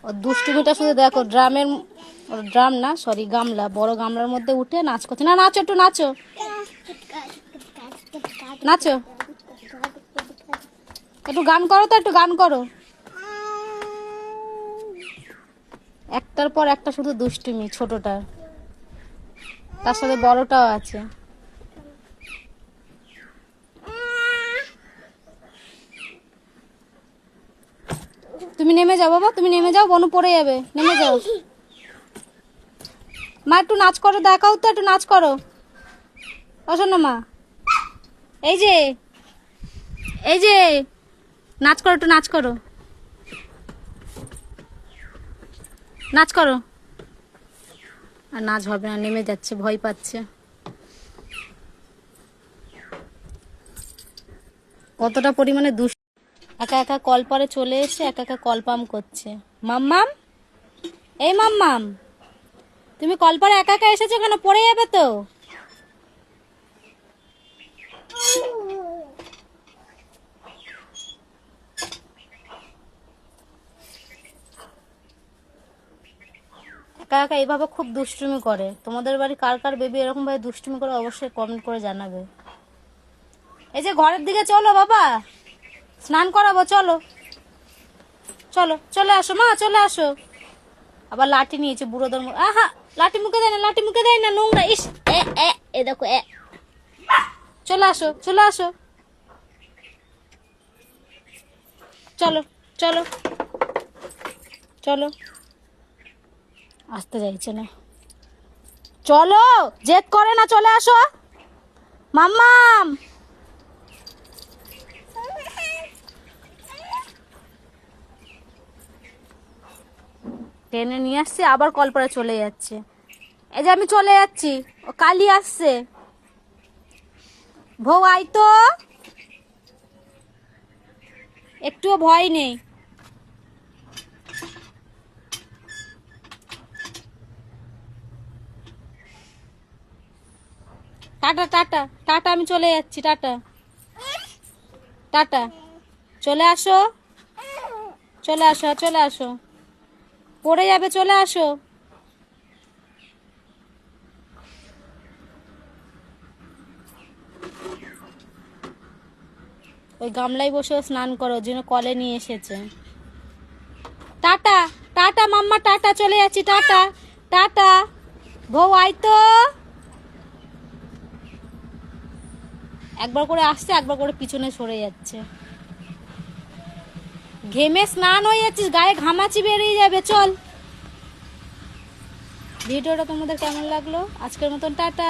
ও দুষ্টুমিটা শুধু দেখো, ড্রাম না সরি গামলা, বড় গামলার মধ্যে উঠে নাচ করছে। না নাচো, একটু নাচো, নাচো, একটু গান করো তো, একটু গান করো। একটার পর একটা শুধু দুষ্টুমি ছোটটার, তার সাথে বড়টাও আছে। তুমি নেমে যাও বাবা, তুমি নেমে যাও, বনু পড়ে যাবে, নেমে যাও। মা একটু নাচ করো, দেখাও তো, একটু নাচ করো। আসো না মা, এই যে এই যে নাচ করো, একটু নাচ করো, নাচ করো। আর নাচ হবে না, নেমে যাচ্ছে, ভয় পাচ্ছে। কতটা পরিমাণে দুষ্ট। একা একা কল পরে চলে এসে একা একা কল পাম্প করছে। মাম্মাম, এই মাম্মাম, তুমি কল পরে একা একা এসেছো কেন? পড়ে যাবে তো। একা একা এইভাবে খুব দুষ্টুমি করে। তোমাদের বাড়ি কার কার বেবি এরকম ভাবে দুষ্টুমি করে অবশ্যই কমেন্ট করে জানাবে। এই যে ঘরের দিকে চলো বাবা, স্নান করাবো, চলো চলো, চলে আসো মা, চলে আসো। আবার লাঠি নিয়েছে বুড়োদের। আহা, লাঠি মুখে দেয় না, লাঠি মুখে দেয় না, নোংরা। ইস এ দেখো চলে আসো, চলে আসো, চলো চলো চলো। আসতে চাইছে না, চলো, জেদ করে না, চলে আসো মাম্মাম। টেনে নিয়ে আসছে, আবার কল পরে চলে যাচ্ছে। এই যে আমি চলে যাচ্ছি, ও কালি আসছে। বউ আই তো, একটুও ভয় নেই। টাটা টাটা টাটা, আমি চলে যাচ্ছি, টাটা টাটা। চলে আসো, চলে আসো, চলে আসো, পড়ে যাবে, চলে আসো। ওই গামলায় বসে স্নান করো, যেন কলে নিয়ে এসেছে। টাটা টাটা মাম্মা, টাটা, চলে যাচ্ছি, টাটা টাটা। বউ আই তো। একবার করে আসছে, একবার করে পিছনে সরে যাচ্ছে। ঘেমে স্নান হয়ে যাচ্ছিস, গায়ে ঘামাচি বেরিয়ে যাবে, চল। ভিডিওটা তোমাদের কেমন লাগলো? আজকের মতন টাটা।